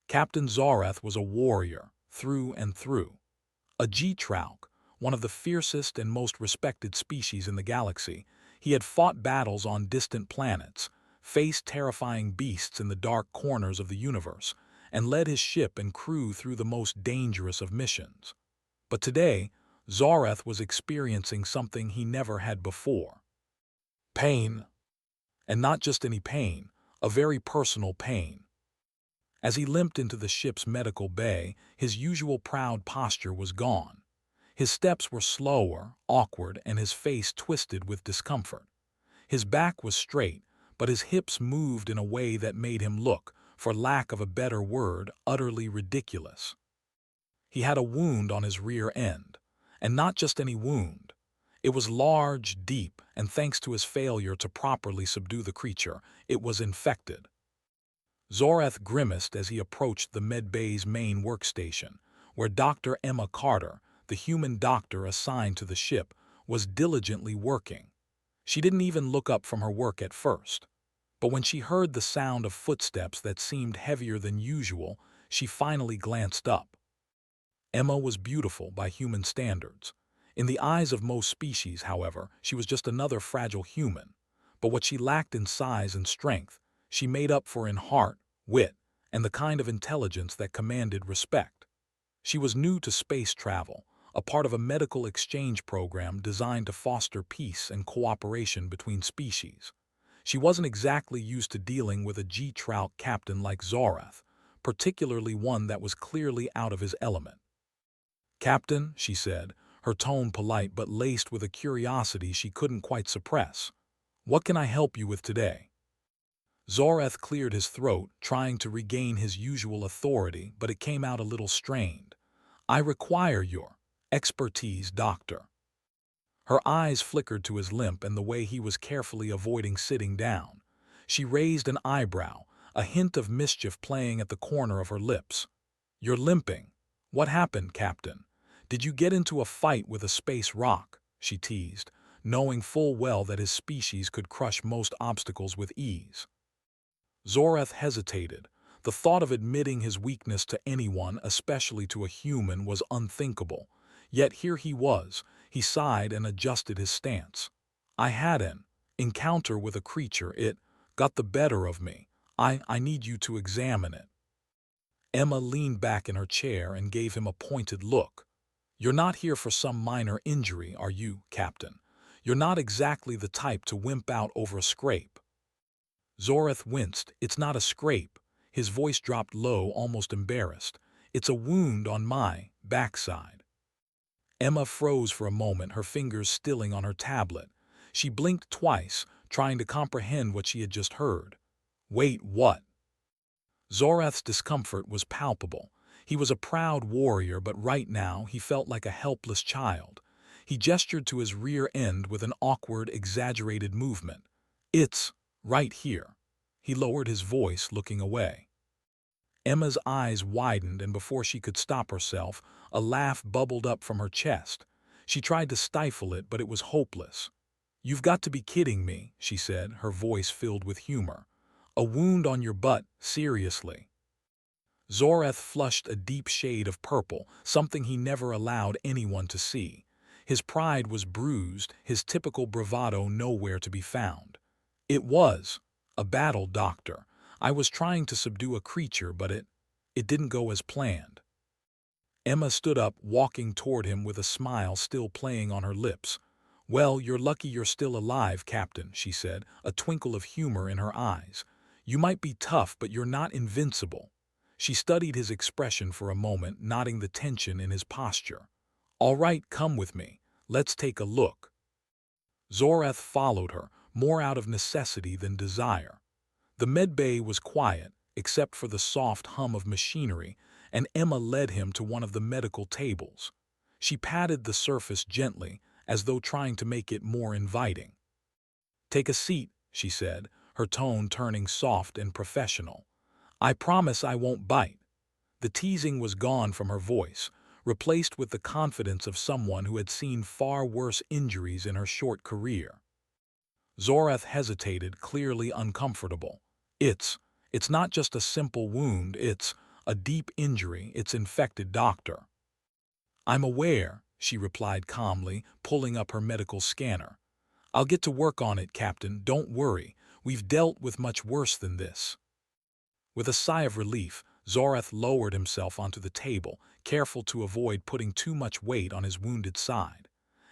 Captain Zorath was a warrior, through and through. A G-Trauk, one of the fiercest and most respected species in the galaxy, he had fought battles on distant planets, faced terrifying beasts in the dark corners of the universe, and led his ship and crew through the most dangerous of missions. But today, Zorath was experiencing something he never had before. Pain. And not just any pain, a very personal pain. As he limped into the ship's medical bay, his usual proud posture was gone. His steps were slower, awkward, and his face twisted with discomfort. His back was straight, but his hips moved in a way that made him look, for lack of a better word, utterly ridiculous. He had a wound on his rear end, and not just any wound. It was large, deep, and thanks to his failure to properly subdue the creature, it was infected. Zorath grimaced as he approached the medbay's main workstation, where Dr. Emma Carter, the human doctor assigned to the ship, was diligently working. She didn't even look up from her work at first. But when she heard the sound of footsteps that seemed heavier than usual, she finally glanced up. Emma was beautiful by human standards. In the eyes of most species, however, she was just another fragile human. But what she lacked in size and strength, she made up for in heart, wit, and the kind of intelligence that commanded respect. She was new to space travel, a part of a medical exchange program designed to foster peace and cooperation between species. She wasn't exactly used to dealing with a G-Trauk captain like Zorath, particularly one that was clearly out of his element. "Captain," she said, her tone polite but laced with a curiosity she couldn't quite suppress. "What can I help you with today?" Zorath cleared his throat, trying to regain his usual authority, but it came out a little strained. "I require your expertise, doctor." Her eyes flickered to his limp and the way he was carefully avoiding sitting down. She raised an eyebrow, a hint of mischief playing at the corner of her lips. "You're limping. What happened, Captain? Did you get into a fight with a space rock?" she teased, knowing full well that his species could crush most obstacles with ease. Zorath hesitated. The thought of admitting his weakness to anyone, especially to a human, was unthinkable. Yet here he was. He sighed and adjusted his stance. "I had an encounter with a creature. It got the better of me. I need you to examine it." Emma leaned back in her chair and gave him a pointed look. "You're not here for some minor injury, are you, Captain? You're not exactly the type to wimp out over a scrape." Zorath winced. "It's not a scrape." His voice dropped low, almost embarrassed. "It's a wound on my backside." Emma froze for a moment, her fingers stilling on her tablet. She blinked twice, trying to comprehend what she had just heard. "Wait, what?" Zorath's discomfort was palpable. He was a proud warrior, but right now he felt like a helpless child. He gestured to his rear end with an awkward, exaggerated movement. "It's right here." He lowered his voice, looking away. Emma's eyes widened, and before she could stop herself, a laugh bubbled up from her chest. She tried to stifle it, but it was hopeless. "You've got to be kidding me," she said, her voice filled with humor. "A wound on your butt, seriously?" Zorath flushed a deep shade of purple, something he never allowed anyone to see. His pride was bruised, his typical bravado nowhere to be found. "It was a battle, doctor. I was trying to subdue a creature, but it didn't go as planned." Emma stood up, walking toward him with a smile still playing on her lips. "Well, you're lucky you're still alive, Captain," she said, a twinkle of humor in her eyes. "You might be tough, but you're not invincible." She studied his expression for a moment, noting the tension in his posture. "All right, come with me. Let's take a look." Zorath followed her, more out of necessity than desire. The medbay was quiet, except for the soft hum of machinery, and Emma led him to one of the medical tables. She patted the surface gently, as though trying to make it more inviting. "Take a seat," she said, her tone turning soft and professional. "I promise I won't bite." The teasing was gone from her voice, replaced with the confidence of someone who had seen far worse injuries in her short career. Zorath hesitated, clearly uncomfortable. It's not just a simple wound, it's a deep injury, it's infected, doctor. I'm aware, she replied calmly, pulling up her medical scanner. I'll get to work on it, Captain, don't worry. We've dealt with much worse than this. With a sigh of relief, Zorath lowered himself onto the table, careful to avoid putting too much weight on his wounded side.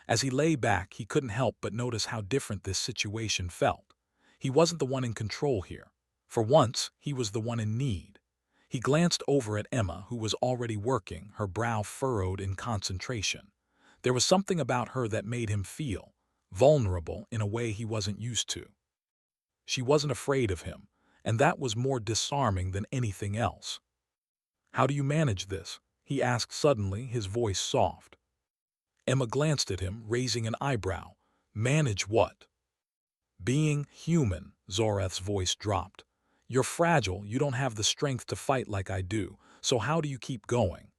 As he lay back, he couldn't help but notice how different this situation felt. He wasn't the one in control here. For once, he was the one in need. He glanced over at Emma, who was already working, her brow furrowed in concentration. There was something about her that made him feel vulnerable in a way he wasn't used to. She wasn't afraid of him, and that was more disarming than anything else. "How do you manage this?" he asked suddenly, his voice soft. Emma glanced at him, raising an eyebrow. "Manage what?" "Being human," Zorath's voice dropped. "You're fragile, you don't have the strength to fight like I do, so how do you keep going?"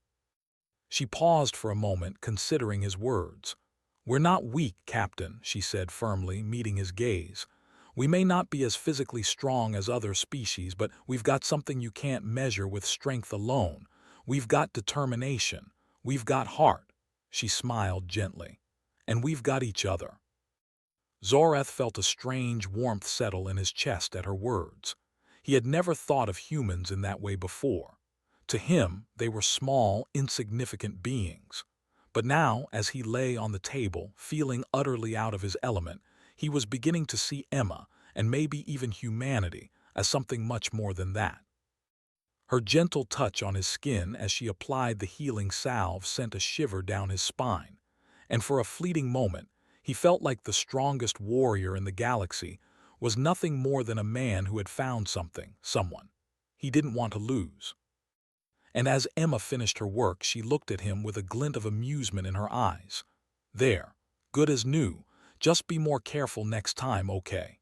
She paused for a moment, considering his words. "We're not weak, Captain," she said firmly, meeting his gaze. "We may not be as physically strong as other species, but we've got something you can't measure with strength alone. We've got determination. We've got heart." She smiled gently. "And we've got each other." Zorath felt a strange warmth settle in his chest at her words. He had never thought of humans in that way before. To him, they were small, insignificant beings. But now, as he lay on the table, feeling utterly out of his element, he was beginning to see Emma, and maybe even humanity, as something much more than that. Her gentle touch on his skin as she applied the healing salve sent a shiver down his spine, and for a fleeting moment, he felt like the strongest warrior in the galaxy was nothing more than a man who had found someone he didn't want to lose. And as Emma finished her work, she looked at him with a glint of amusement in her eyes. "There, good as new. Just be more careful next time, okay?"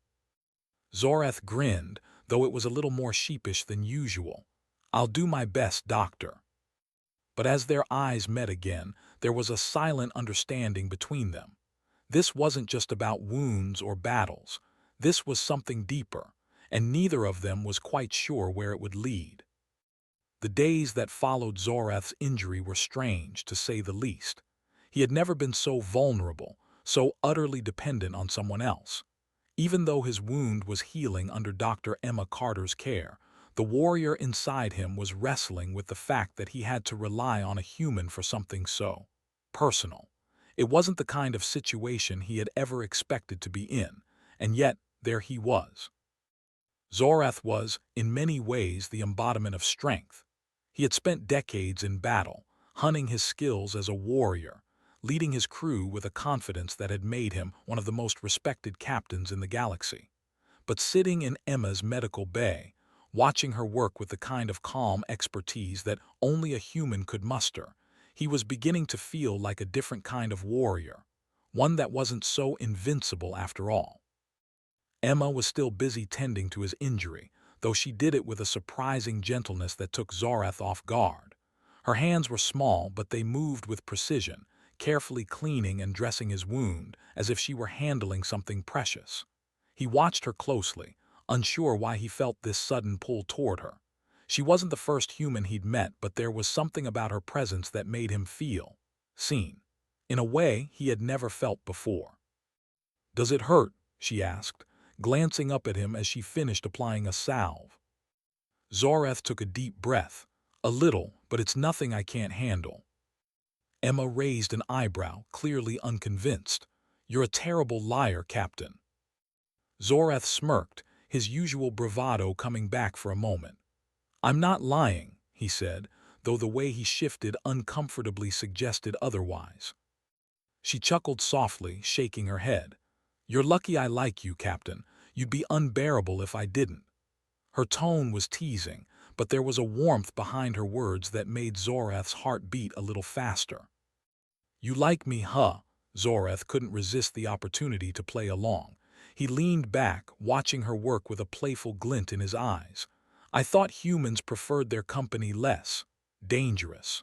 Zorath grinned, though it was a little more sheepish than usual. "I'll do my best, doctor." But as their eyes met again, there was a silent understanding between them. This wasn't just about wounds or battles. This was something deeper, and neither of them was quite sure where it would lead. The days that followed Zorath's injury were strange, to say the least. He had never been so vulnerable, so utterly dependent on someone else. Even though his wound was healing under Dr. Emma Carter's care, the warrior inside him was wrestling with the fact that he had to rely on a human for something so personal. It wasn't the kind of situation he had ever expected to be in, and yet there he was. Zorath was, in many ways, the embodiment of strength. He had spent decades in battle, honing his skills as a warrior, leading his crew with a confidence that had made him one of the most respected captains in the galaxy. But sitting in Emma's medical bay, watching her work with the kind of calm expertise that only a human could muster, he was beginning to feel like a different kind of warrior, one that wasn't so invincible after all. Emma was still busy tending to his injury, though she did it with a surprising gentleness that took Zorath off guard. Her hands were small, but they moved with precision, carefully cleaning and dressing his wound as if she were handling something precious. He watched her closely, unsure why he felt this sudden pull toward her. She wasn't the first human he'd met, but there was something about her presence that made him feel seen, in a way he had never felt before. "Does it hurt?" she asked, glancing up at him as she finished applying a salve. Zorath took a deep breath. "A little, but it's nothing I can't handle." Emma raised an eyebrow, clearly unconvinced. "You're a terrible liar, Captain." Zorath smirked, his usual bravado coming back for a moment. "I'm not lying," he said, though the way he shifted uncomfortably suggested otherwise. She chuckled softly, shaking her head. "You're lucky I like you, Captain. You'd be unbearable if I didn't." Her tone was teasing, but there was a warmth behind her words that made Zorath's heart beat a little faster. "You like me, huh?" Zorath couldn't resist the opportunity to play along. He leaned back, watching her work with a playful glint in his eyes. "I thought humans preferred their company less dangerous."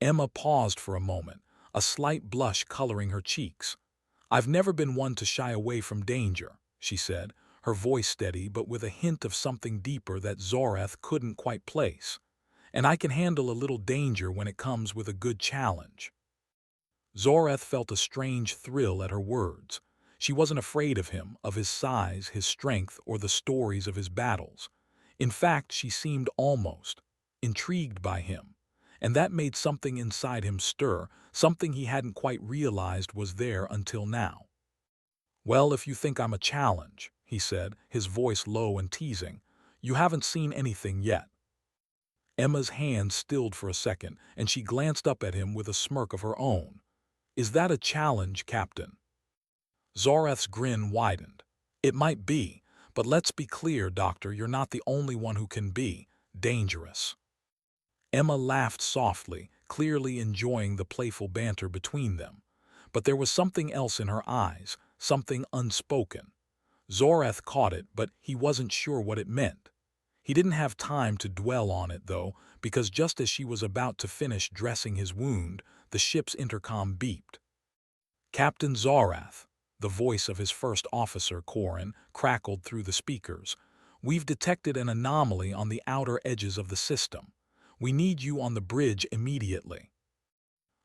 Emma paused for a moment, a slight blush coloring her cheeks. "I've never been one to shy away from danger," she said, her voice steady but with a hint of something deeper that Zorath couldn't quite place. and I can handle a little danger when it comes with a good challenge." Zoreth felt a strange thrill at her words. She wasn't afraid of him, of his size, his strength, or the stories of his battles. In fact, she seemed almost intrigued by him, and that made something inside him stir, something he hadn't quite realized was there until now. "Well, if you think I'm a challenge," he said, his voice low and teasing, "you haven't seen anything yet." Emma's hand stilled for a second, and she glanced up at him with a smirk of her own. "Is that a challenge, Captain?" Zoreth's grin widened. "It might be, but let's be clear, Doctor, you're not the only one who can be dangerous." Emma laughed softly, clearly enjoying the playful banter between them. But there was something else in her eyes, something unspoken. Zoreth caught it, but he wasn't sure what it meant. He didn't have time to dwell on it, though, because just as she was about to finish dressing his wound, the ship's intercom beeped. "Captain Zorath," the voice of his first officer, Corin, crackled through the speakers. "We've detected an anomaly on the outer edges of the system. We need you on the bridge immediately."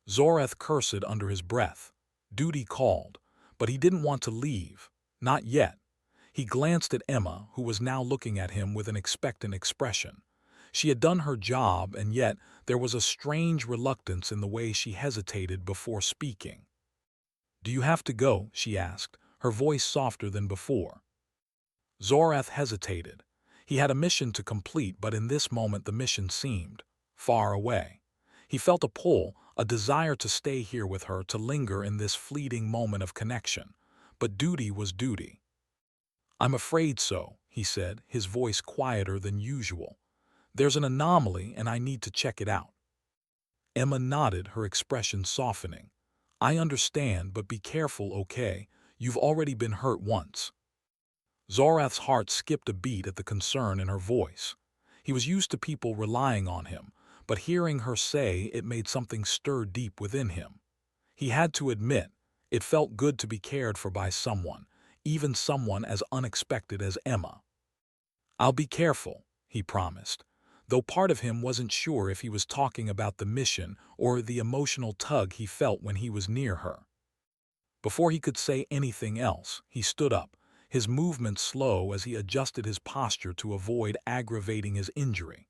Zoreth cursed under his breath. Duty called, but he didn't want to leave. Not yet. He glanced at Emma, who was now looking at him with an expectant expression. She had done her job, and yet there was a strange reluctance in the way she hesitated before speaking. "Do you have to go?" she asked, her voice softer than before. Zorath hesitated. He had a mission to complete, but in this moment the mission seemed far away. He felt a pull, a desire to stay here with her, to linger in this fleeting moment of connection. But duty was duty. "I'm afraid so," he said, his voice quieter than usual. "There's an anomaly, and I need to check it out." Emma nodded, her expression softening. "I understand, but be careful, okay? You've already been hurt once." Zorath's heart skipped a beat at the concern in her voice. He was used to people relying on him, but hearing her say it made something stir deep within him. He had to admit, it felt good to be cared for by someone, even someone as unexpected as Emma. "I'll be careful," he promised, though part of him wasn't sure if he was talking about the mission or the emotional tug he felt when he was near her. Before he could say anything else, he stood up, his movements slow as he adjusted his posture to avoid aggravating his injury.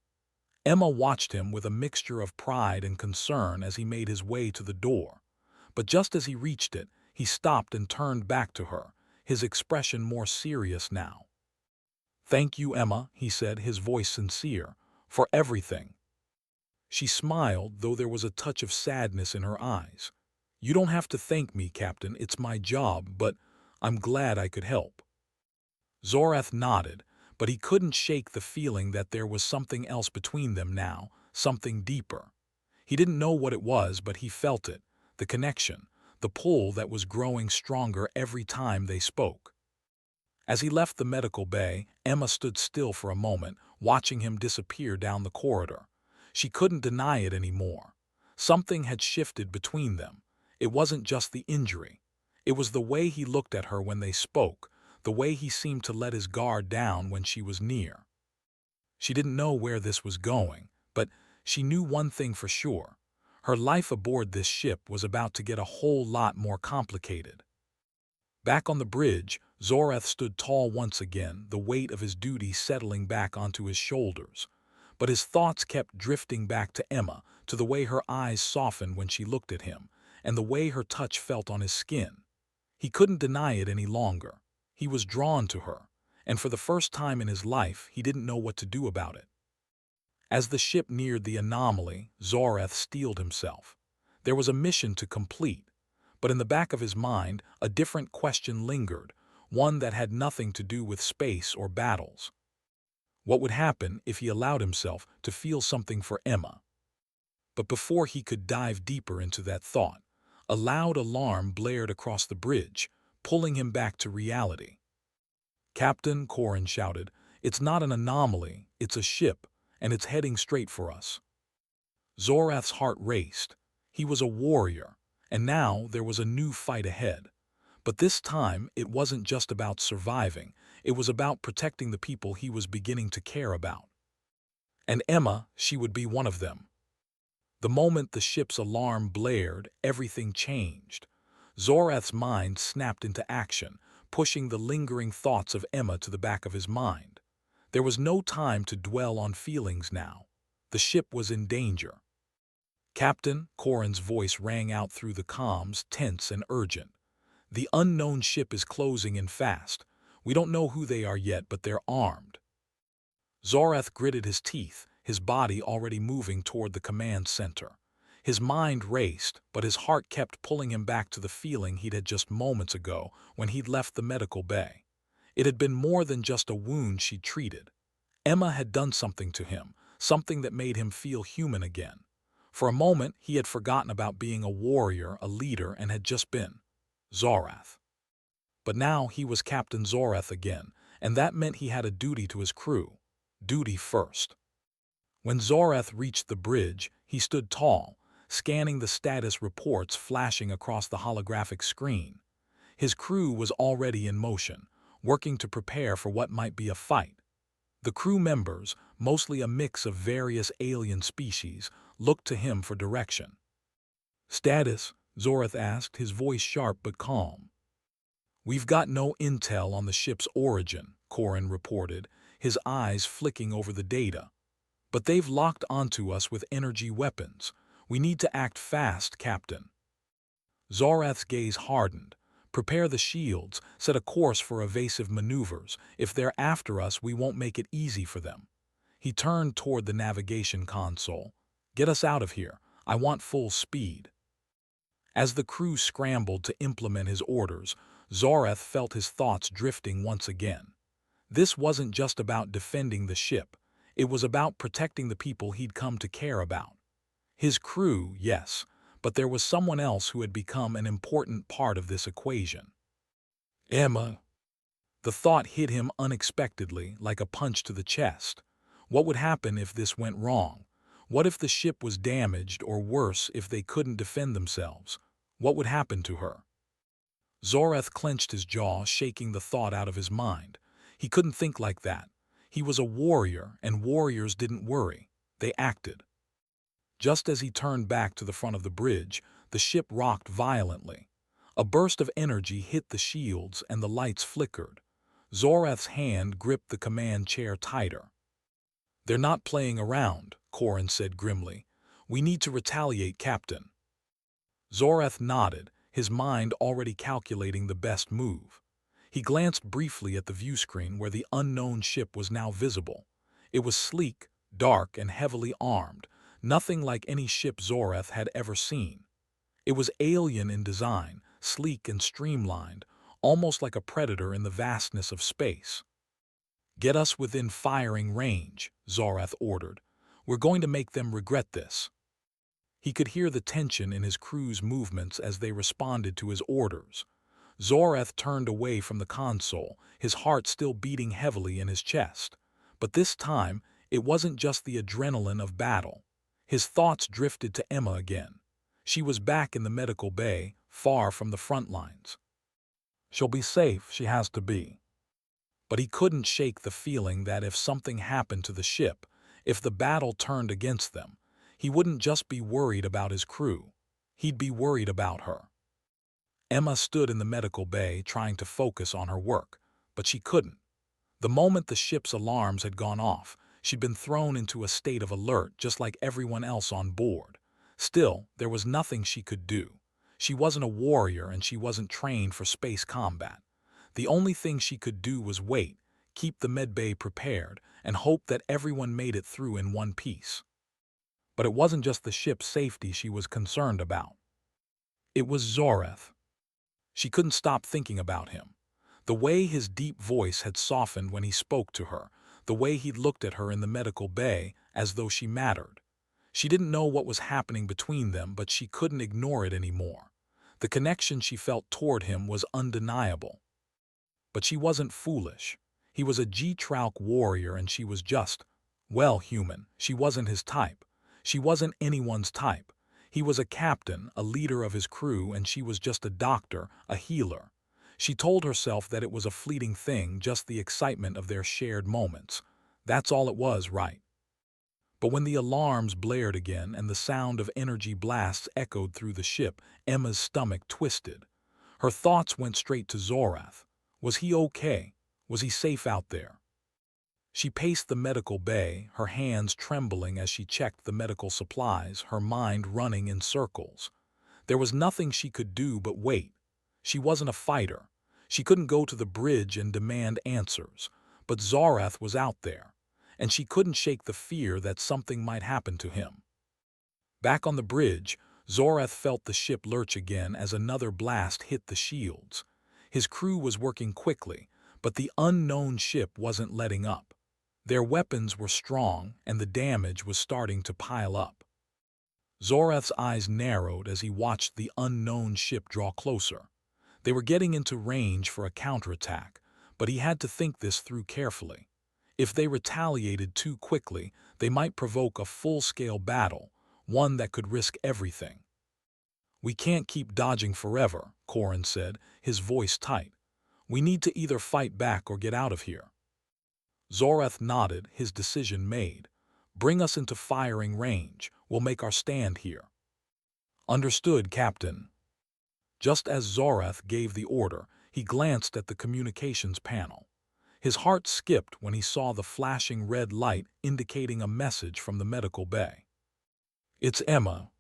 Emma watched him with a mixture of pride and concern as he made his way to the door. But just as he reached it, he stopped and turned back to her, his expression more serious now. "Thank you, Emma," he said, his voice sincere, "for everything." She smiled, though there was a touch of sadness in her eyes. "You don't have to thank me, Captain, it's my job, but I'm glad I could help." Zorath nodded, but he couldn't shake the feeling that there was something else between them now, something deeper. He didn't know what it was, but he felt it, the connection, the pull that was growing stronger every time they spoke. As he left the medical bay, Emma stood still for a moment, watching him disappear down the corridor. She couldn't deny it anymore. Something had shifted between them. It wasn't just the injury. It was the way he looked at her when they spoke, the way he seemed to let his guard down when she was near. She didn't know where this was going, but she knew one thing for sure. Her life aboard this ship was about to get a whole lot more complicated. Back on the bridge, Zorath stood tall once again, the weight of his duty settling back onto his shoulders. But his thoughts kept drifting back to Emma, to the way her eyes softened when she looked at him, and the way her touch felt on his skin. He couldn't deny it any longer. He was drawn to her, and for the first time in his life, he didn't know what to do about it. As the ship neared the anomaly, Zorath steeled himself. There was a mission to complete, but in the back of his mind, a different question lingered, one that had nothing to do with space or battles. What would happen if he allowed himself to feel something for Emma? But before he could dive deeper into that thought, a loud alarm blared across the bridge, pulling him back to reality. "Captain," Corin shouted, "it's not an anomaly, it's a ship, and it's heading straight for us." Zorath's heart raced. He was a warrior, and now there was a new fight ahead. But this time, it wasn't just about surviving, it was about protecting the people he was beginning to care about. And Emma, she would be one of them. The moment the ship's alarm blared, everything changed. Zorath's mind snapped into action, pushing the lingering thoughts of Emma to the back of his mind. There was no time to dwell on feelings now. The ship was in danger. "Captain," Corin's voice rang out through the comms, tense and urgent. "The unknown ship is closing in fast. We don't know who they are yet, but they're armed." Zorath gritted his teeth, his body already moving toward the command center. His mind raced, but his heart kept pulling him back to the feeling he'd had just moments ago when he'd left the medical bay. It had been more than just a wound she'd treated. Emma had done something to him, something that made him feel human again. For a moment, he had forgotten about being a warrior, a leader, and had just been Zorath. But now he was Captain Zorath again, and that meant he had a duty to his crew. Duty first. When Zorath reached the bridge, he stood tall, scanning the status reports flashing across the holographic screen. His crew was already in motion, working to prepare for what might be a fight. The crew members, mostly a mix of various alien species, looked to him for direction. "Status?" Zorath asked, his voice sharp but calm. "We've got no intel on the ship's origin," Corin reported, his eyes flicking over the data. "But they've locked onto us with energy weapons. We need to act fast, Captain." Zorath's gaze hardened. "Prepare the shields, set a course for evasive maneuvers. If they're after us, we won't make it easy for them." He turned toward the navigation console. "Get us out of here. I want full speed." As the crew scrambled to implement his orders, Zorath felt his thoughts drifting once again. This wasn't just about defending the ship. It was about protecting the people he'd come to care about. His crew, yes, but there was someone else who had become an important part of this equation. Emma. The thought hit him unexpectedly, like a punch to the chest. What would happen if this went wrong? What if the ship was damaged, or worse, if they couldn't defend themselves? What would happen to her? Zorath clenched his jaw, shaking the thought out of his mind. He couldn't think like that. He was a warrior, and warriors didn't worry. They acted. Just as he turned back to the front of the bridge, the ship rocked violently. A burst of energy hit the shields, and the lights flickered. Zorath's hand gripped the command chair tighter. "They're not playing around," Corin said grimly. "We need to retaliate, Captain." Zorath nodded, his mind already calculating the best move. He glanced briefly at the viewscreen where the unknown ship was now visible. It was sleek, dark, and heavily armed, nothing like any ship Zorath had ever seen. It was alien in design, sleek and streamlined, almost like a predator in the vastness of space. "Get us within firing range," Zorath ordered. "We're going to make them regret this." He could hear the tension in his crew's movements as they responded to his orders. Zorath turned away from the console, his heart still beating heavily in his chest. But this time, it wasn't just the adrenaline of battle. His thoughts drifted to Emma again. She was back in the medical bay, far from the front lines. "She'll be safe, she has to be." But he couldn't shake the feeling that if something happened to the ship, if the battle turned against them, he wouldn't just be worried about his crew. He'd be worried about her. Emma stood in the medical bay trying to focus on her work, but she couldn't. The moment the ship's alarms had gone off, she'd been thrown into a state of alert just like everyone else on board. Still, there was nothing she could do. She wasn't a warrior and she wasn't trained for space combat. The only thing she could do was wait, keep the medbay prepared, and hope that everyone made it through in one piece. But it wasn't just the ship's safety she was concerned about. It was Zorath. She couldn't stop thinking about him. The way his deep voice had softened when he spoke to her, the way he'd looked at her in the medical bay as though she mattered. She didn't know what was happening between them, but she couldn't ignore it anymore. The connection she felt toward him was undeniable. But she wasn't foolish. He was a G-Trauk warrior and she was just, well, human. She wasn't his type. She wasn't anyone's type. He was a captain, a leader of his crew, and she was just a doctor, a healer. She told herself that it was a fleeting thing, just the excitement of their shared moments. That's all it was, right? But when the alarms blared again and the sound of energy blasts echoed through the ship, Emma's stomach twisted. Her thoughts went straight to Zorath. Was he okay? Was he safe out there? She paced the medical bay, her hands trembling as she checked the medical supplies, her mind running in circles. There was nothing she could do but wait. She wasn't a fighter. She couldn't go to the bridge and demand answers. But Zorath was out there, and she couldn't shake the fear that something might happen to him. Back on the bridge, Zorath felt the ship lurch again as another blast hit the shields. His crew was working quickly, but the unknown ship wasn't letting up. Their weapons were strong, and the damage was starting to pile up. Zorath's eyes narrowed as he watched the unknown ship draw closer. They were getting into range for a counterattack, but he had to think this through carefully. If they retaliated too quickly, they might provoke a full-scale battle, one that could risk everything. "We can't keep dodging forever," Corin said, his voice tight. "We need to either fight back or get out of here." Zorath nodded, his decision made. "Bring us into firing range. We'll make our stand here." "Understood, Captain." Just as Zorath gave the order, he glanced at the communications panel. His heart skipped when he saw the flashing red light indicating a message from the medical bay. "It's Emma."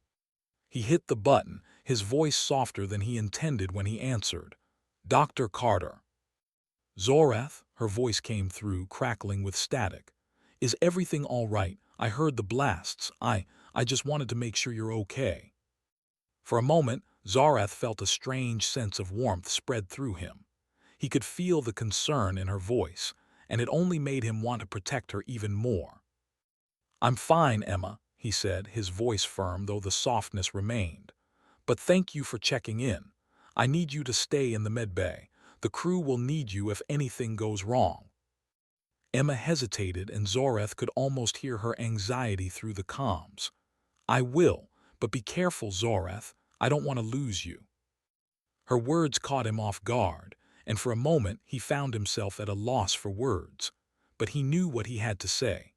He hit the button, his voice softer than he intended when he answered. "Dr. Carter." "Zorath," her voice came through, crackling with static. "Is everything all right? I heard the blasts. I just wanted to make sure you're okay." For a moment, Zorath felt a strange sense of warmth spread through him. He could feel the concern in her voice, and it only made him want to protect her even more. "I'm fine, Emma," he said, his voice firm though the softness remained. "But thank you for checking in. I need you to stay in the medbay. The crew will need you if anything goes wrong." Emma hesitated, and Zorath could almost hear her anxiety through the comms. "I will, but be careful, Zorath. I don't want to lose you." Her words caught him off guard, and for a moment he found himself at a loss for words. But he knew what he had to say.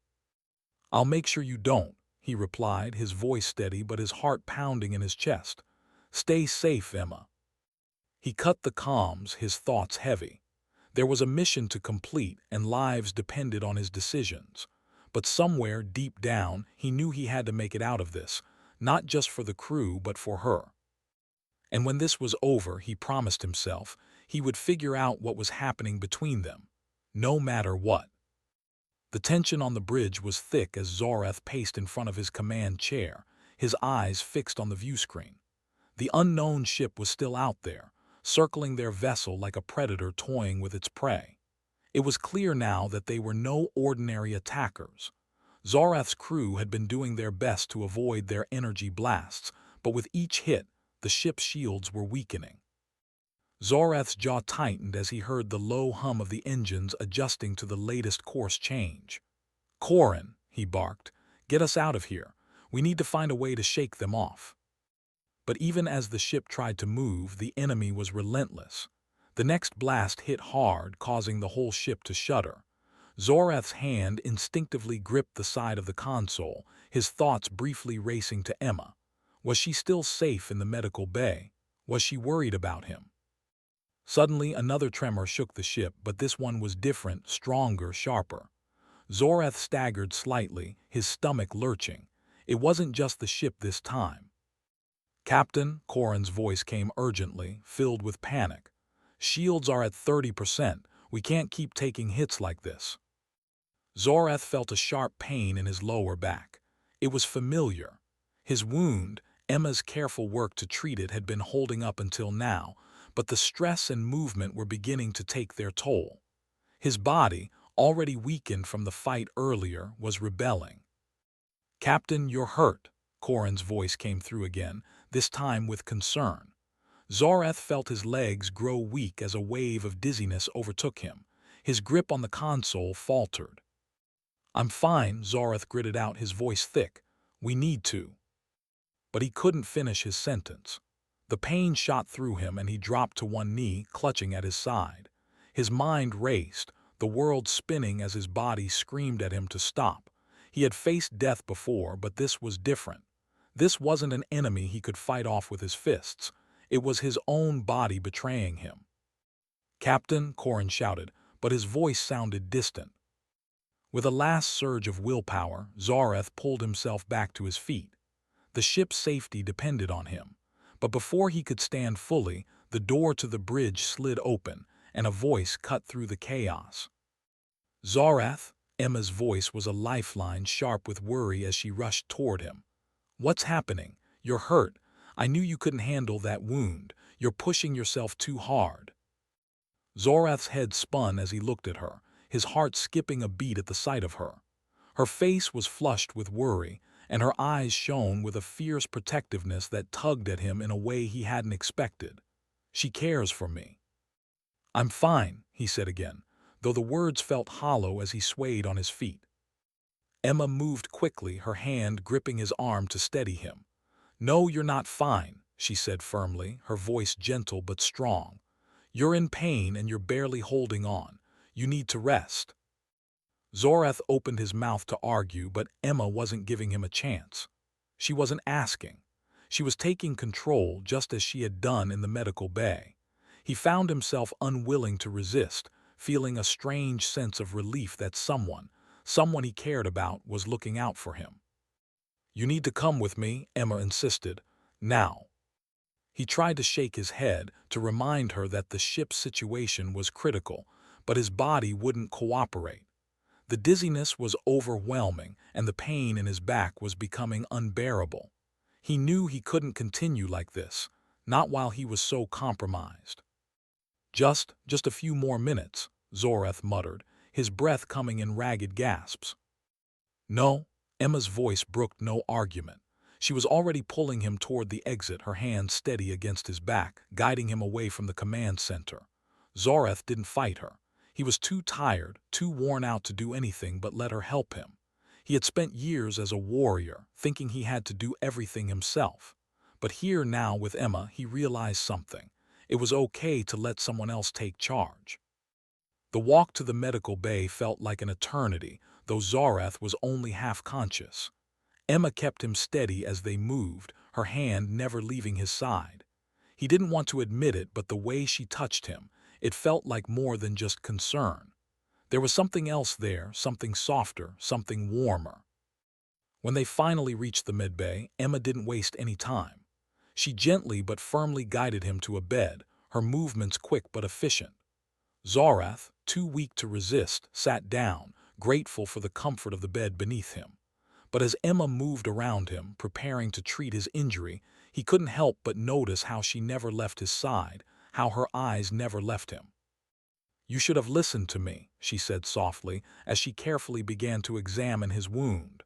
"I'll make sure you don't," he replied, his voice steady but his heart pounding in his chest. "Stay safe, Emma." He cut the comms, his thoughts heavy. There was a mission to complete, and lives depended on his decisions. But somewhere deep down, he knew he had to make it out of this, not just for the crew but for her. And when this was over, he promised himself, he would figure out what was happening between them, no matter what. The tension on the bridge was thick as Zorath paced in front of his command chair, his eyes fixed on the viewscreen. The unknown ship was still out there, circling their vessel like a predator toying with its prey. It was clear now that they were no ordinary attackers. Zorath's crew had been doing their best to avoid their energy blasts, but with each hit, the ship's shields were weakening. Zorath's jaw tightened as he heard the low hum of the engines adjusting to the latest course change. "Corin," he barked, "get us out of here. We need to find a way to shake them off." But even as the ship tried to move, the enemy was relentless. The next blast hit hard, causing the whole ship to shudder. Zorath's hand instinctively gripped the side of the console, his thoughts briefly racing to Emma. Was she still safe in the medical bay? Was she worried about him? Suddenly, another tremor shook the ship, but this one was different, stronger, sharper. Zorath staggered slightly, his stomach lurching. It wasn't just the ship this time. "Captain," Corin's voice came urgently, filled with panic. "Shields are at 30%. We can't keep taking hits like this." Zorath felt a sharp pain in his lower back. It was familiar. His wound, Emma's careful work to treat it, had been holding up until now, but the stress and movement were beginning to take their toll. His body, already weakened from the fight earlier, was rebelling. "Captain, you're hurt," Corin's voice came through again, this time with concern. Zorath felt his legs grow weak as a wave of dizziness overtook him. His grip on the console faltered. "I'm fine," Zorath gritted out, his voice thick. "We need to." But he couldn't finish his sentence. The pain shot through him and he dropped to one knee, clutching at his side. His mind raced, the world spinning as his body screamed at him to stop. He had faced death before, but this was different. This wasn't an enemy he could fight off with his fists. It was his own body betraying him. "Captain," Corin shouted, but his voice sounded distant. With a last surge of willpower, Zareth pulled himself back to his feet. The ship's safety depended on him. But before he could stand fully, the door to the bridge slid open, and a voice cut through the chaos. "Zareth?" Emma's voice was a lifeline, sharp with worry as she rushed toward him. "What's happening? You're hurt. I knew you couldn't handle that wound. You're pushing yourself too hard." Zareth's head spun as he looked at her, his heart skipping a beat at the sight of her. Her face was flushed with worry, and her eyes shone with a fierce protectiveness that tugged at him in a way he hadn't expected. "She cares for me." "I'm fine," he said again, though the words felt hollow as he swayed on his feet. Emma moved quickly, her hand gripping his arm to steady him. "No, you're not fine," she said firmly, her voice gentle but strong. "You're in pain and you're barely holding on. You need to rest." Zareth opened his mouth to argue, but Emma wasn't giving him a chance. She wasn't asking. She was taking control just as she had done in the medical bay. He found himself unwilling to resist, feeling a strange sense of relief that someone he cared about, was looking out for him. "You need to come with me," Emma insisted. "Now." He tried to shake his head, to remind her that the ship's situation was critical, but his body wouldn't cooperate. The dizziness was overwhelming, and the pain in his back was becoming unbearable. He knew he couldn't continue like this, not while he was so compromised. Just a few more minutes," Zareth muttered, his breath coming in ragged gasps. "No." Emma's voice brooked no argument. She was already pulling him toward the exit, her hand steady against his back, guiding him away from the command center. Zareth didn't fight her. He was too tired, too worn out to do anything but let her help him. He had spent years as a warrior, thinking he had to do everything himself. But here now with Emma, he realized something. It was okay to let someone else take charge. The walk to the medical bay felt like an eternity, though Zareth was only half conscious. Emma kept him steady as they moved, her hand never leaving his side. He didn't want to admit it, but the way she touched him, it felt like more than just concern. There was something else there, something softer, something warmer. When they finally reached the medbay, Emma didn't waste any time. She gently but firmly guided him to a bed, her movements quick but efficient. Zareth, too weak to resist, sat down, grateful for the comfort of the bed beneath him. But as Emma moved around him, preparing to treat his injury, he couldn't help but notice how she never left his side, how her eyes never left him. "You should have listened to me," she said softly, as she carefully began to examine his wound.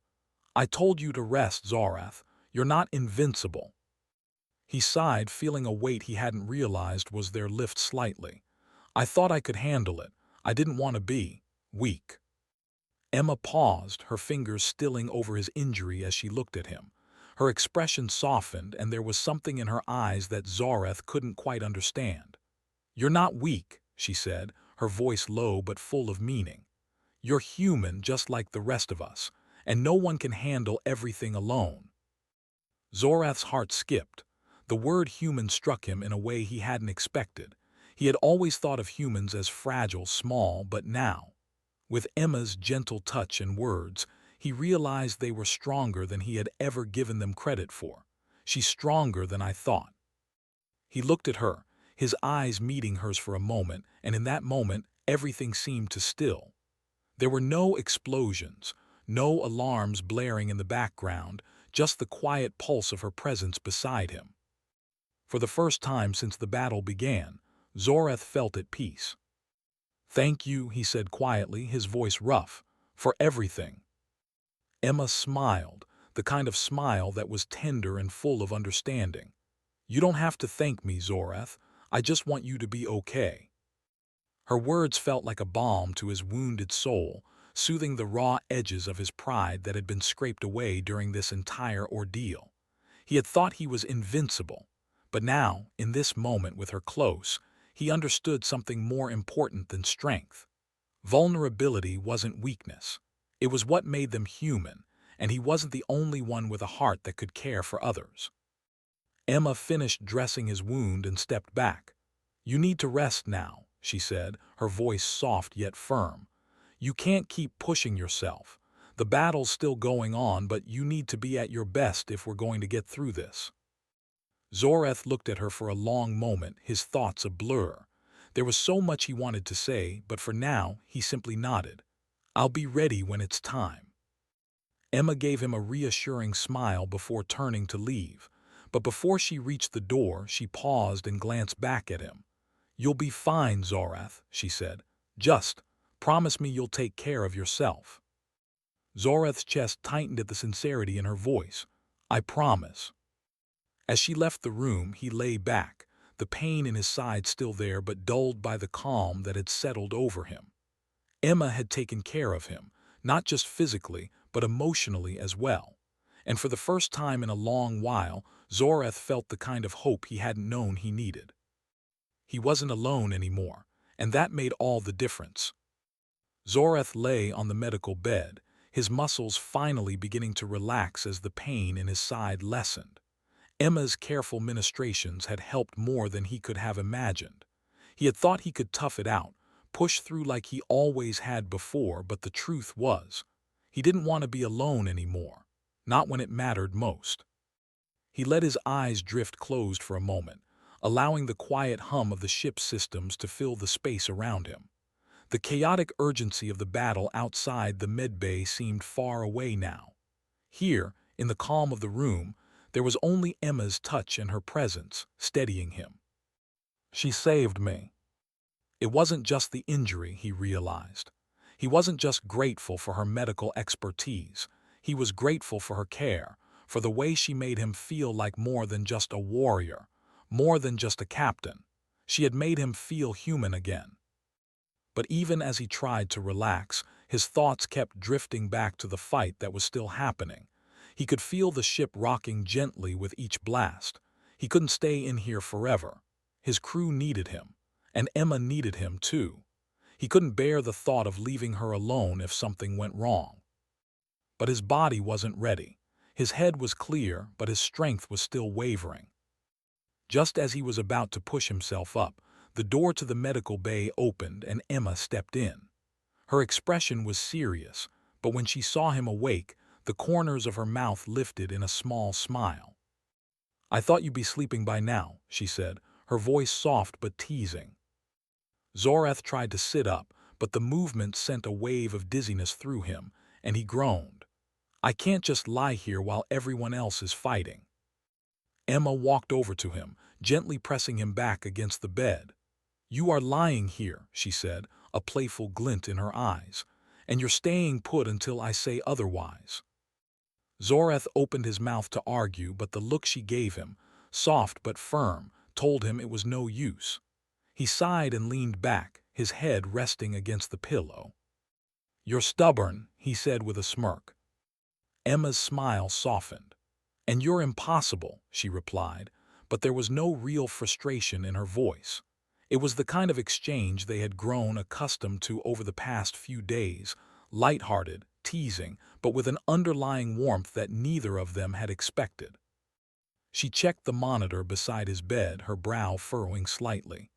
"I told you to rest, Zareth. You're not invincible." He sighed, feeling a weight he hadn't realized was there lift slightly. "I thought I could handle it. I didn't want to be weak." Emma paused, her fingers stilling over his injury as she looked at him. Her expression softened, and there was something in her eyes that Zareth couldn't quite understand. "You're not weak," she said, her voice low but full of meaning. "You're human just like the rest of us, and no one can handle everything alone." Zareth's heart skipped. The word human struck him in a way he hadn't expected. He had always thought of humans as fragile, small, but now, with Emma's gentle touch and words, he realized they were stronger than he had ever given them credit for. "She's stronger than I thought." He looked at her, his eyes meeting hers for a moment, and in that moment, everything seemed to still. There were no explosions, no alarms blaring in the background, just the quiet pulse of her presence beside him. For the first time since the battle began, Zareth felt at peace. "Thank you," he said quietly, his voice rough, "for everything." Emma smiled, the kind of smile that was tender and full of understanding. "You don't have to thank me, Zareth. I just want you to be okay." Her words felt like a balm to his wounded soul, soothing the raw edges of his pride that had been scraped away during this entire ordeal. He had thought he was invincible, but now, in this moment with her close, he understood something more important than strength. Vulnerability wasn't weakness. It was what made them human, and he wasn't the only one with a heart that could care for others. Emma finished dressing his wound and stepped back. "You need to rest now," she said, her voice soft yet firm. "You can't keep pushing yourself. The battle's still going on, but you need to be at your best if we're going to get through this." Zoreth looked at her for a long moment, his thoughts a blur. There was so much he wanted to say, but for now he simply nodded. "I'll be ready when it's time." Emma gave him a reassuring smile before turning to leave, but before she reached the door, she paused and glanced back at him. "You'll be fine, Zoreth," she said. "Just promise me you'll take care of yourself." Zoreth's chest tightened at the sincerity in her voice. "I promise." As she left the room, he lay back, the pain in his side still there but dulled by the calm that had settled over him. Emma had taken care of him, not just physically, but emotionally as well. And for the first time in a long while, Zoreth felt the kind of hope he hadn't known he needed. He wasn't alone anymore, and that made all the difference. Zoreth lay on the medical bed, his muscles finally beginning to relax as the pain in his side lessened. Emma's careful ministrations had helped more than he could have imagined. He had thought he could tough it out, push through like he always had before, but the truth was, he didn't want to be alone anymore, not when it mattered most. He let his eyes drift closed for a moment, allowing the quiet hum of the ship's systems to fill the space around him. The chaotic urgency of the battle outside the medbay seemed far away now. Here, in the calm of the room, there was only Emma's touch and her presence, steadying him. "She saved me." It wasn't just the injury, he realized. He wasn't just grateful for her medical expertise. He was grateful for her care, for the way she made him feel like more than just a warrior, more than just a captain. She had made him feel human again. But even as he tried to relax, his thoughts kept drifting back to the fight that was still happening. He could feel the ship rocking gently with each blast. He couldn't stay in here forever. His crew needed him, and Emma needed him too. He couldn't bear the thought of leaving her alone if something went wrong. But his body wasn't ready. His head was clear, but his strength was still wavering. Just as he was about to push himself up, the door to the medical bay opened and Emma stepped in. Her expression was serious, but when she saw him awake, the corners of her mouth lifted in a small smile. "I thought you'd be sleeping by now," she said, her voice soft but teasing. Zoreth tried to sit up, but the movement sent a wave of dizziness through him, and he groaned. "I can't just lie here while everyone else is fighting." Emma walked over to him, gently pressing him back against the bed. "You are lying here," she said, a playful glint in her eyes, "and you're staying put until I say otherwise." Zoreth opened his mouth to argue, but the look she gave him, soft but firm, told him it was no use. He sighed and leaned back, his head resting against the pillow. "You're stubborn," he said with a smirk. Emma's smile softened. "And you're impossible," she replied, but there was no real frustration in her voice. It was the kind of exchange they had grown accustomed to over the past few days, light-hearted, teasing, but with an underlying warmth that neither of them had expected. She checked the monitor beside his bed, her brow furrowing slightly.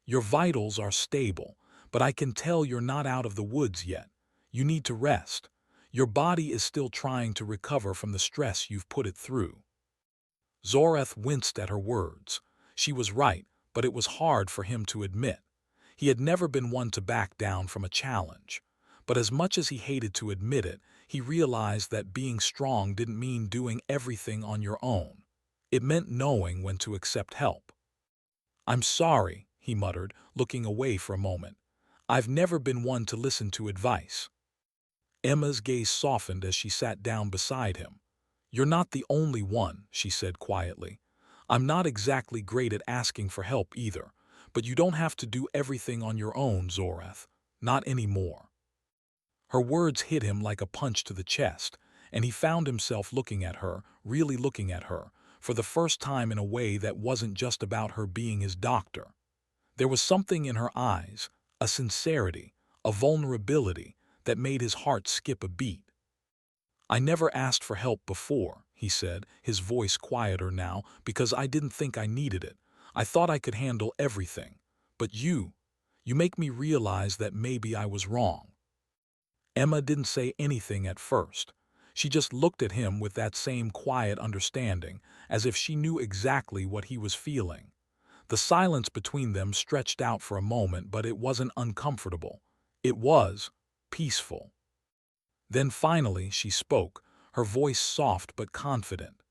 "Your vitals are stable, but I can tell you're not out of the woods yet. You need to rest. Your body is still trying to recover from the stress you've put it through." Zoreth winced at her words. She was right, but it was hard for him to admit. He had never been one to back down from a challenge. But as much as he hated to admit it, he realized that being strong didn't mean doing everything on your own. It meant knowing when to accept help. "I'm sorry," he muttered, looking away for a moment. "I've never been one to listen to advice." Emma's gaze softened as she sat down beside him. "You're not the only one," she said quietly. "I'm not exactly great at asking for help either, but you don't have to do everything on your own, Zoreth. Not anymore." Her words hit him like a punch to the chest, and he found himself looking at her, really looking at her, for the first time in a way that wasn't just about her being his doctor. There was something in her eyes, a sincerity, a vulnerability, that made his heart skip a beat. "I never asked for help before," he said, his voice quieter now, "because I didn't think I needed it. I thought I could handle everything. But you make me realize that maybe I was wrong." Emma didn't say anything at first. She just looked at him with that same quiet understanding, as if she knew exactly what he was feeling. The silence between them stretched out for a moment, but it wasn't uncomfortable. It was peaceful. Then finally she spoke, her voice soft but confident.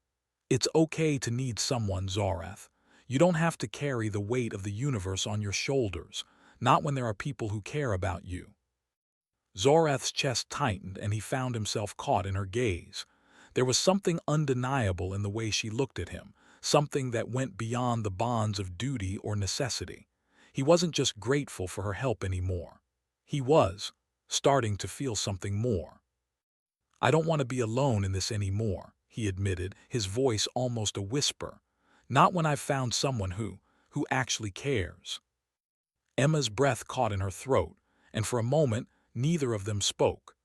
"It's okay to need someone, Zorath. You don't have to carry the weight of the universe on your shoulders, not when there are people who care about you." Zorath's chest tightened and he found himself caught in her gaze. There was something undeniable in the way she looked at him, something that went beyond the bonds of duty or necessity. He wasn't just grateful for her help anymore. He was starting to feel something more. "I don't want to be alone in this anymore," he admitted, his voice almost a whisper. "Not when I've found someone who actually cares." Emma's breath caught in her throat, and for a moment neither of them spoke.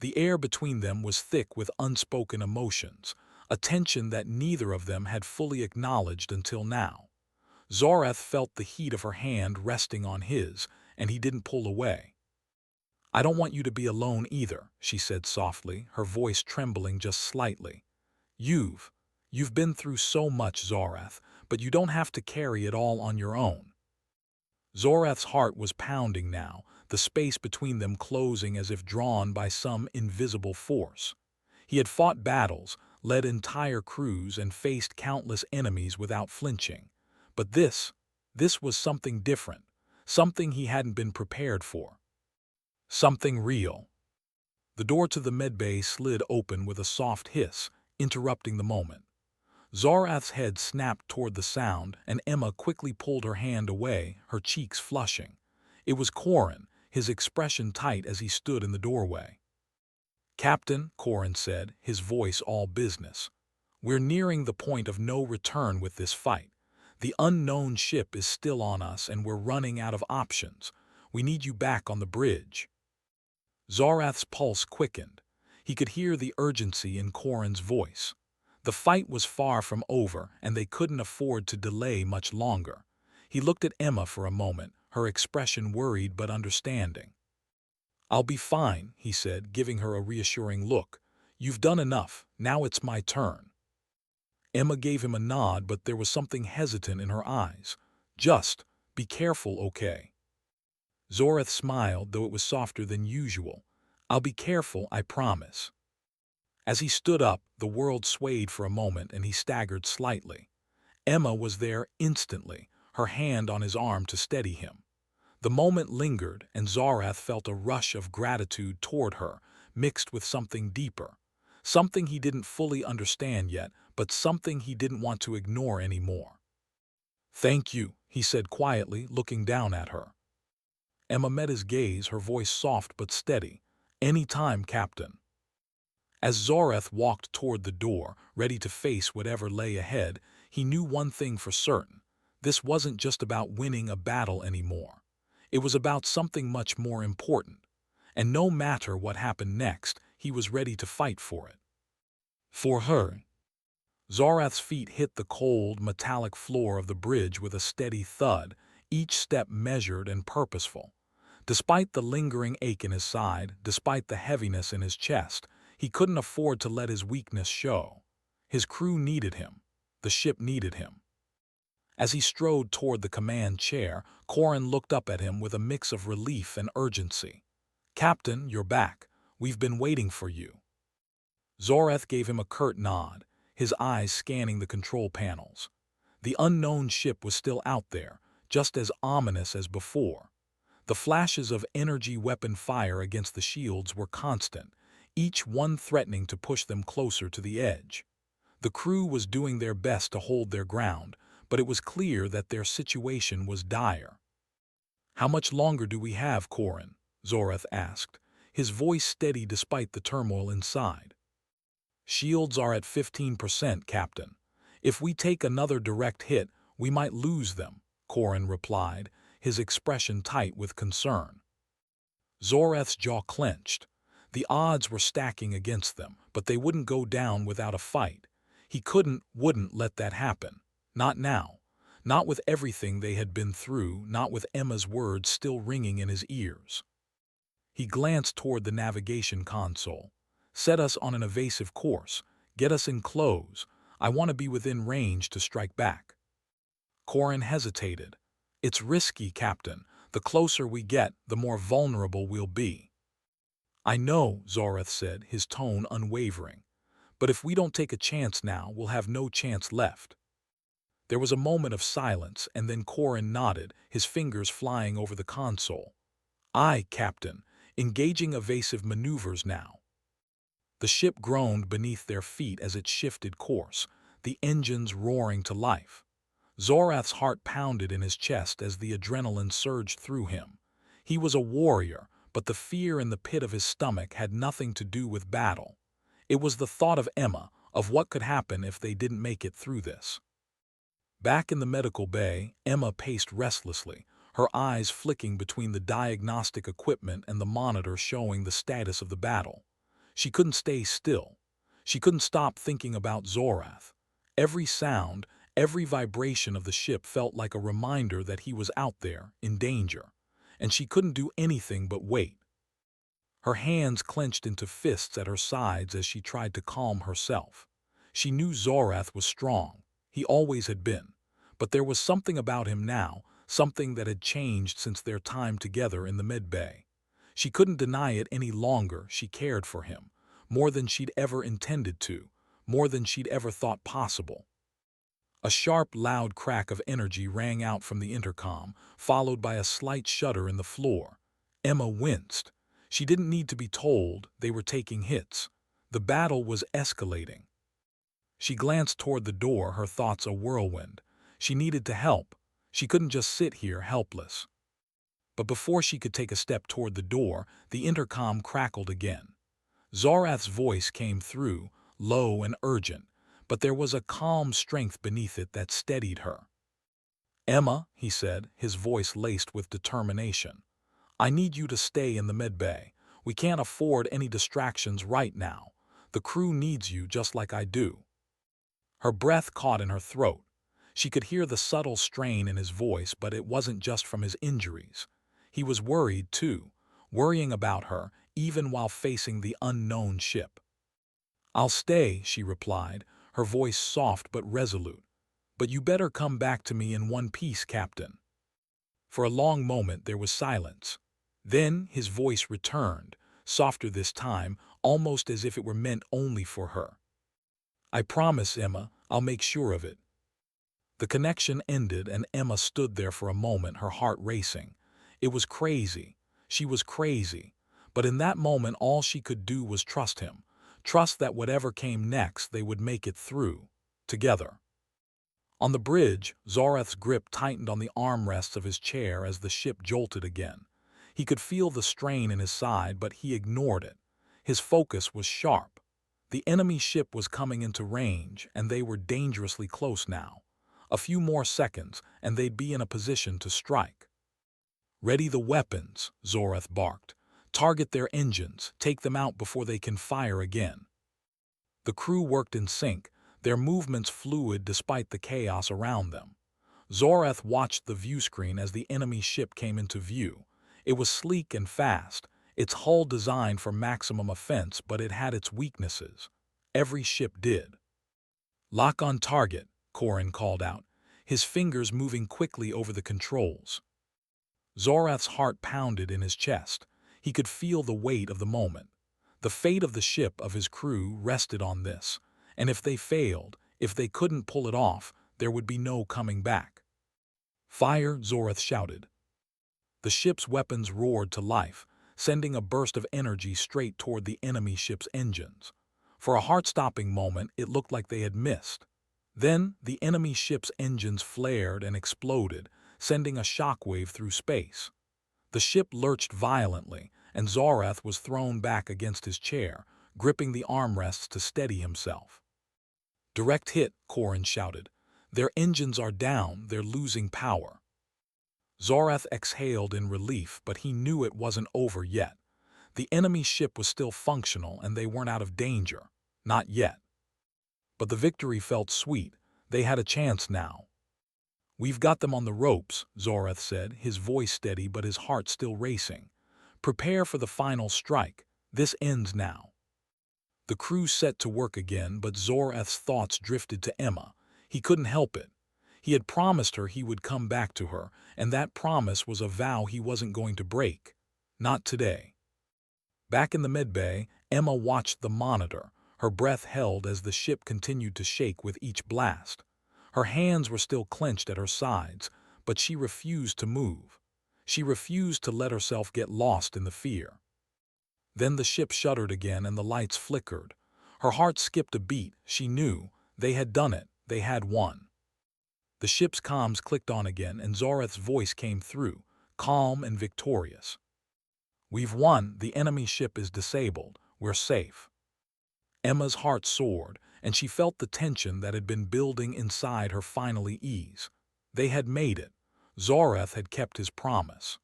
The air between them was thick with unspoken emotions, a tension that neither of them had fully acknowledged until now. Zorath felt the heat of her hand resting on his, and he didn't pull away. "I don't want you to be alone either," she said softly, her voice trembling just slightly. You've been through so much, Zorath, but you don't have to carry it all on your own." Zorath's heart was pounding now, the space between them closing as if drawn by some invisible force. He had fought battles, led entire crews, and faced countless enemies without flinching. But this was something different, something he hadn't been prepared for. Something real. The door to the medbay slid open with a soft hiss, interrupting the moment. Zorath's head snapped toward the sound, and Emma quickly pulled her hand away, her cheeks flushing. It was Corin, his expression tight as he stood in the doorway. "Captain," Corin said, his voice all business, "we're nearing the point of no return with this fight. The unknown ship is still on us, and we're running out of options. We need you back on the bridge." Zorath's pulse quickened. He could hear the urgency in Corin's voice. The fight was far from over, and they couldn't afford to delay much longer. He looked at Emma for a moment, her expression worried but understanding. "I'll be fine," he said, giving her a reassuring look. "You've done enough. Now it's my turn." Emma gave him a nod, but there was something hesitant in her eyes. "Just be careful, okay?" Zorath smiled, though it was softer than usual. "I'll be careful, I promise." As he stood up, the world swayed for a moment and he staggered slightly. Emma was there instantly, her hand on his arm to steady him. The moment lingered, and Zorath felt a rush of gratitude toward her, mixed with something deeper. Something he didn't fully understand yet, but something he didn't want to ignore anymore. "Thank you," he said quietly, looking down at her. Emma met his gaze, her voice soft but steady. "Any time, Captain." As Zorath walked toward the door, ready to face whatever lay ahead, he knew one thing for certain. This wasn't just about winning a battle anymore. It was about something much more important. And no matter what happened next, he was ready to fight for it. For her. Zorath's feet hit the cold, metallic floor of the bridge with a steady thud, each step measured and purposeful. Despite the lingering ache in his side, despite the heaviness in his chest, he couldn't afford to let his weakness show. His crew needed him. The ship needed him. As he strode toward the command chair, Corin looked up at him with a mix of relief and urgency. "Captain, you're back. We've been waiting for you." Zorath gave him a curt nod, his eyes scanning the control panels. The unknown ship was still out there, just as ominous as before. The flashes of energy weapon fire against the shields were constant, each one threatening to push them closer to the edge. The crew was doing their best to hold their ground, but it was clear that their situation was dire. "How much longer do we have, Corin?" Zorath asked, his voice steady despite the turmoil inside. "Shields are at 15%, Captain. If we take another direct hit, we might lose them," Corin replied, his expression tight with concern. Zorath's jaw clenched. The odds were stacking against them, but they wouldn't go down without a fight. He wouldn't let that happen. Not now. Not with everything they had been through, not with Emma's words still ringing in his ears. He glanced toward the navigation console. Set us on an evasive course. Get us in close. I want to be within range to strike back. Corin hesitated. It's risky, Captain. The closer we get, the more vulnerable we'll be. I know, Zorath said, his tone unwavering. But if we don't take a chance now, we'll have no chance left. There was a moment of silence, and then Corin nodded, his fingers flying over the console. Aye, Captain, engaging evasive maneuvers now. The ship groaned beneath their feet as it shifted course, the engines roaring to life. Zorath's heart pounded in his chest as the adrenaline surged through him. He was a warrior, but the fear in the pit of his stomach had nothing to do with battle. It was the thought of Emma, of what could happen if they didn't make it through this. Back in the medical bay, Emma paced restlessly, her eyes flicking between the diagnostic equipment and the monitor showing the status of the battle. She couldn't stay still. She couldn't stop thinking about Zorath. Every sound, every vibration of the ship felt like a reminder that he was out there, in danger, and she couldn't do anything but wait. Her hands clenched into fists at her sides as she tried to calm herself. She knew Zorath was strong. He always had been. But there was something about him now, something that had changed since their time together in the medbay. She couldn't deny it any longer. She cared for him, more than she'd ever intended to, more than she'd ever thought possible. A sharp, loud crack of energy rang out from the intercom, followed by a slight shudder in the floor. Emma winced. She didn't need to be told they were taking hits. The battle was escalating. She glanced toward the door, her thoughts a whirlwind. She needed to help. She couldn't just sit here helpless. But before she could take a step toward the door, the intercom crackled again. Zorath's voice came through, low and urgent, but there was a calm strength beneath it that steadied her. Emma, he said, his voice laced with determination. I need you to stay in the medbay. We can't afford any distractions right now. The crew needs you just like I do. Her breath caught in her throat. She could hear the subtle strain in his voice, but it wasn't just from his injuries. He was worried, too, worrying about her, even while facing the unknown ship. I'll stay, she replied, her voice soft but resolute. But you better come back to me in one piece, Captain. For a long moment there was silence. Then his voice returned, softer this time, almost as if it were meant only for her. I promise, Emma, I'll make sure of it. The connection ended and Emma stood there for a moment, her heart racing. It was crazy. She was crazy. But in that moment all she could do was trust him. Trust that whatever came next they would make it through. Together. On the bridge, Zorath's grip tightened on the armrests of his chair as the ship jolted again. He could feel the strain in his side, but he ignored it. His focus was sharp. The enemy ship was coming into range, and they were dangerously close now. A few more seconds, and they'd be in a position to strike. Ready the weapons, Zorath barked. Target their engines, take them out before they can fire again. The crew worked in sync, their movements fluid despite the chaos around them. Zorath watched the viewscreen as the enemy ship came into view. It was sleek and fast, its hull designed for maximum offense, but it had its weaknesses. Every ship did. Lock on target, Corin called out, his fingers moving quickly over the controls. Zorath's heart pounded in his chest. He could feel the weight of the moment. The fate of the ship, of his crew, rested on this. And if they failed, if they couldn't pull it off, there would be no coming back. Fire, Zorath shouted. The ship's weapons roared to life, sending a burst of energy straight toward the enemy ship's engines. For a heart-stopping moment, it looked like they had missed. Then, the enemy ship's engines flared and exploded, sending a shockwave through space. The ship lurched violently, and Zorath was thrown back against his chair, gripping the armrests to steady himself. Direct hit, Corin shouted. Their engines are down, they're losing power. Zorath exhaled in relief, but he knew it wasn't over yet. The enemy ship was still functional and they weren't out of danger. Not yet. But the victory felt sweet. They had a chance now. "We've got them on the ropes," Zoreth said, his voice steady but his heart still racing. "Prepare for the final strike. This ends now." The crew set to work again, but Zoreth's thoughts drifted to Emma. He couldn't help it. He had promised her he would come back to her, and that promise was a vow he wasn't going to break. Not today. Back in the medbay, Emma watched the monitor, her breath held as the ship continued to shake with each blast. Her hands were still clenched at her sides, but she refused to move. She refused to let herself get lost in the fear. Then the ship shuddered again and the lights flickered. Her heart skipped a beat. She knew. They had done it. They had won. The ship's comms clicked on again and Zoreth's voice came through, calm and victorious. "We've won. The enemy ship is disabled. We're safe." Emma's heart soared, and she felt the tension that had been building inside her finally ease. They had made it. Zoreth had kept his promise.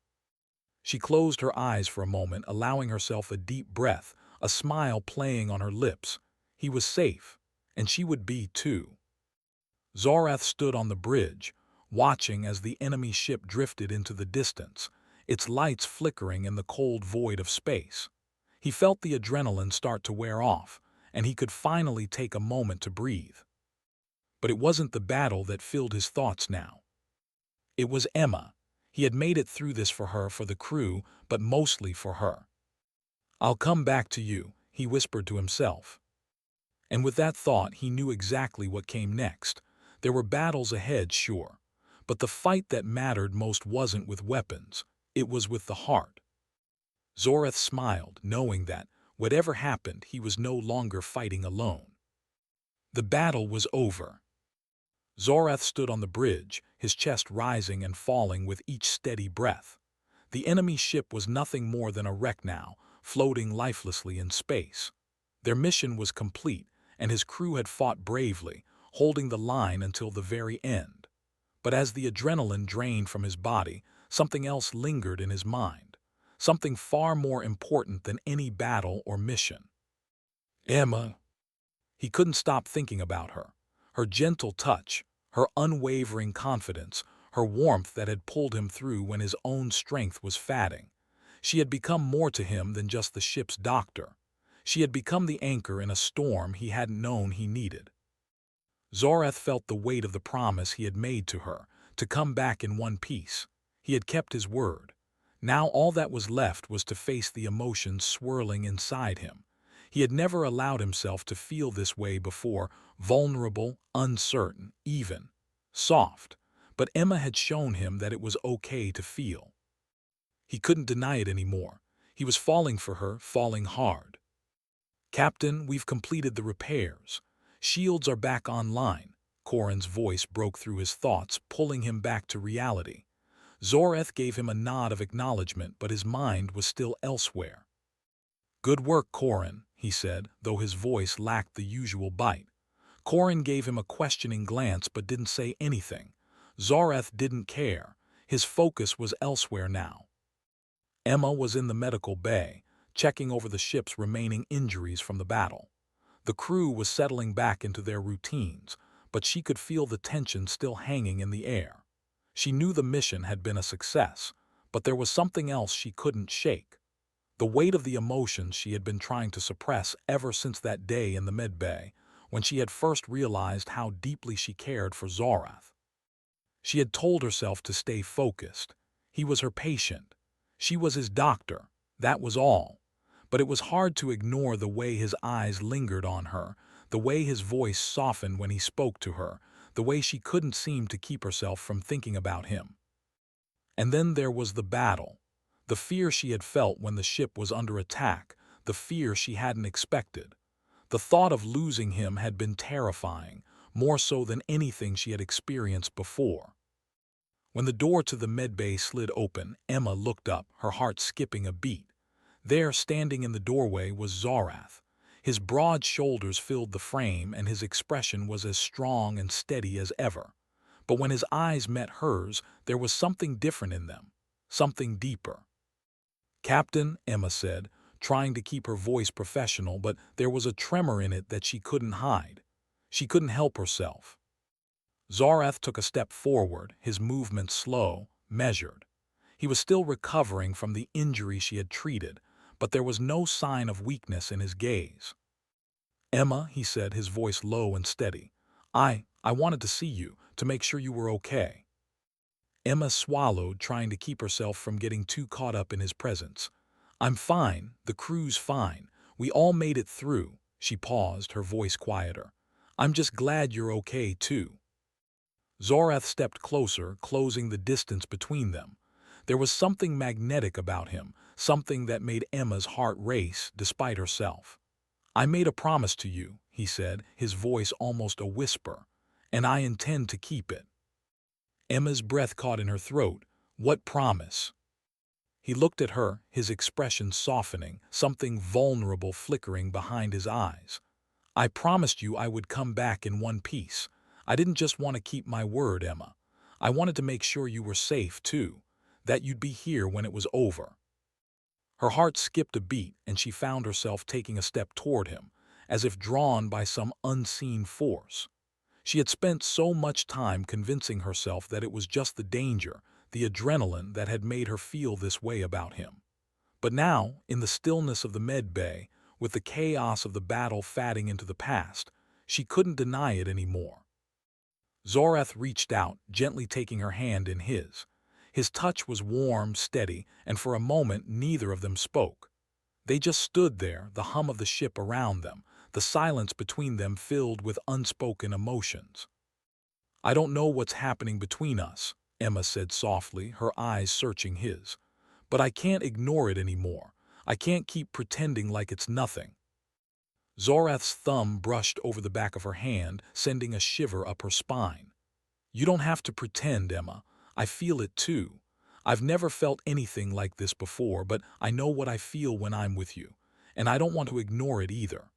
She closed her eyes for a moment, allowing herself a deep breath, a smile playing on her lips. He was safe, and she would be too. Zoreth stood on the bridge, watching as the enemy ship drifted into the distance, its lights flickering in the cold void of space. He felt the adrenaline start to wear off, and he could finally take a moment to breathe. But it wasn't the battle that filled his thoughts now. It was Emma. He had made it through this for her, for the crew, but mostly for her. "I'll come back to you," he whispered to himself. And with that thought, he knew exactly what came next. There were battles ahead, sure, but the fight that mattered most wasn't with weapons. It was with the heart. Zoreth smiled, knowing that, whatever happened, he was no longer fighting alone. The battle was over. Zoreth stood on the bridge, his chest rising and falling with each steady breath. The enemy ship was nothing more than a wreck now, floating lifelessly in space. Their mission was complete, and his crew had fought bravely, holding the line until the very end. But as the adrenaline drained from his body, something else lingered in his mind, something far more important than any battle or mission. Emma. He couldn't stop thinking about her. Her gentle touch, her unwavering confidence, her warmth that had pulled him through when his own strength was fading. She had become more to him than just the ship's doctor. She had become the anchor in a storm he hadn't known he needed. Zoreth felt the weight of the promise he had made to her, to come back in one piece. He had kept his word. Now all that was left was to face the emotions swirling inside him. He had never allowed himself to feel this way before, vulnerable, uncertain, even soft. But Emma had shown him that it was okay to feel. He couldn't deny it anymore. He was falling for her, falling hard. "Captain, we've completed the repairs. Shields are back online." Corin's voice broke through his thoughts, pulling him back to reality. Zoreth gave him a nod of acknowledgement, but his mind was still elsewhere. "Good work, Corin," he said, though his voice lacked the usual bite. Corin gave him a questioning glance but didn't say anything. Zoreth didn't care. His focus was elsewhere now. Emma was in the medical bay, checking over the ship's remaining injuries from the battle. The crew was settling back into their routines, but she could feel the tension still hanging in the air. She knew the mission had been a success, but there was something else she couldn't shake. The weight of the emotions she had been trying to suppress ever since that day in the medbay, when she had first realized how deeply she cared for Zoreth. She had told herself to stay focused. He was her patient. She was his doctor. That was all. But it was hard to ignore the way his eyes lingered on her, the way his voice softened when he spoke to her, the way she couldn't seem to keep herself from thinking about him. And then there was the battle. The fear she had felt when the ship was under attack, the fear she hadn't expected. The thought of losing him had been terrifying, more so than anything she had experienced before. When the door to the medbay slid open, Emma looked up, her heart skipping a beat. There, standing in the doorway, was Zoreth. His broad shoulders filled the frame, and his expression was as strong and steady as ever. But when his eyes met hers, there was something different in them, something deeper. "Captain," Emma said, trying to keep her voice professional, but there was a tremor in it that she couldn't hide. She couldn't help herself. Zorath took a step forward, his movements slow, measured. He was still recovering from the injury she had treated, but there was no sign of weakness in his gaze. "Emma," he said, his voice low and steady, I wanted to see you, to make sure you were okay." Emma swallowed, trying to keep herself from getting too caught up in his presence. "I'm fine, the crew's fine. We all made it through." She paused, her voice quieter. "I'm just glad you're okay, too." Zorath stepped closer, closing the distance between them. There was something magnetic about him, something that made Emma's heart race, despite herself. "I made a promise to you," he said, his voice almost a whisper, "and I intend to keep it." Emma's breath caught in her throat. "What promise?" He looked at her, his expression softening, something vulnerable flickering behind his eyes. "I promised you I would come back in one piece. I didn't just want to keep my word, Emma. I wanted to make sure you were safe, too, that you'd be here when it was over." Her heart skipped a beat, and she found herself taking a step toward him, as if drawn by some unseen force. She had spent so much time convincing herself that it was just the danger, the adrenaline that had made her feel this way about him. But now, in the stillness of the med bay, with the chaos of the battle fading into the past, she couldn't deny it anymore. Zorath reached out, gently taking her hand in his. His touch was warm, steady, and for a moment neither of them spoke. They just stood there, the hum of the ship around them, the silence between them filled with unspoken emotions. "I don't know what's happening between us," Emma said softly, her eyes searching his. "But I can't ignore it anymore. I can't keep pretending like it's nothing." Zorath's thumb brushed over the back of her hand, sending a shiver up her spine. "You don't have to pretend, Emma. I feel it too. I've never felt anything like this before, but I know what I feel when I'm with you, and I don't want to ignore it either."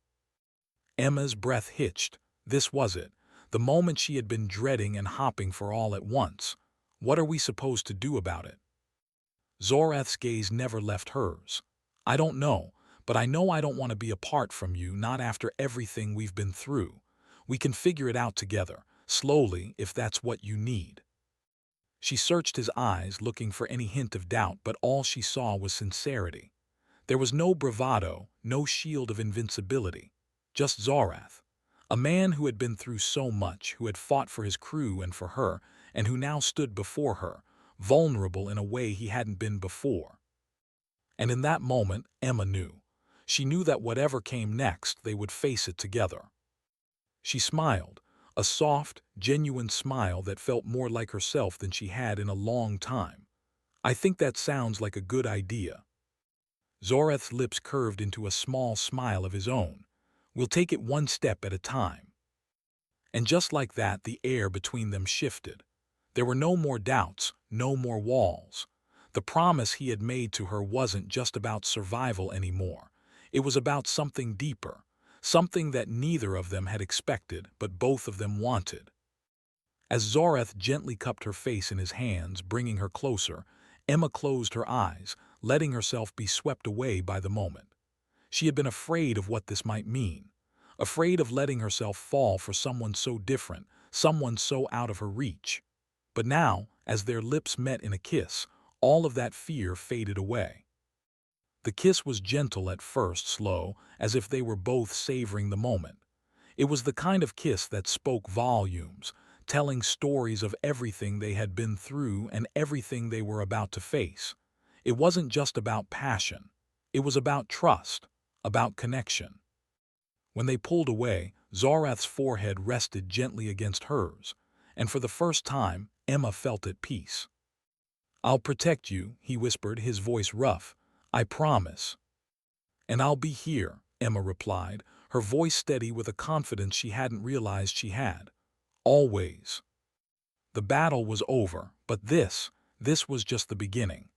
Emma's breath hitched. This was it, the moment she had been dreading and hopping for all at once. "What are we supposed to do about it?" Zorath's gaze never left hers. "I don't know, but I know I don't want to be apart from you, not after everything we've been through. We can figure it out together, slowly, if that's what you need." She searched his eyes, looking for any hint of doubt, but all she saw was sincerity. There was no bravado, no shield of invincibility. Just Zorath, a man who had been through so much, who had fought for his crew and for her, and who now stood before her, vulnerable in a way he hadn't been before. And in that moment, Emma knew. She knew that whatever came next, they would face it together. She smiled, a soft, genuine smile that felt more like herself than she had in a long time. "I think that sounds like a good idea." Zorath's lips curved into a small smile of his own. "We'll take it one step at a time." And just like that, the air between them shifted. There were no more doubts, no more walls. The promise he had made to her wasn't just about survival anymore. It was about something deeper, something that neither of them had expected, but both of them wanted. As Zorath gently cupped her face in his hands, bringing her closer, Emma closed her eyes, letting herself be swept away by the moment. She had been afraid of what this might mean, afraid of letting herself fall for someone so different, someone so out of her reach. But now, as their lips met in a kiss, all of that fear faded away. The kiss was gentle at first, slow, as if they were both savoring the moment. It was the kind of kiss that spoke volumes, telling stories of everything they had been through and everything they were about to face. It wasn't just about passion. It was about trust, about connection. When they pulled away, Zorath's forehead rested gently against hers, and for the first time, Emma felt at peace. "I'll protect you," he whispered, his voice rough. "I promise." "And I'll be here," Emma replied, her voice steady with a confidence she hadn't realized she had. "Always." The battle was over, but this was just the beginning.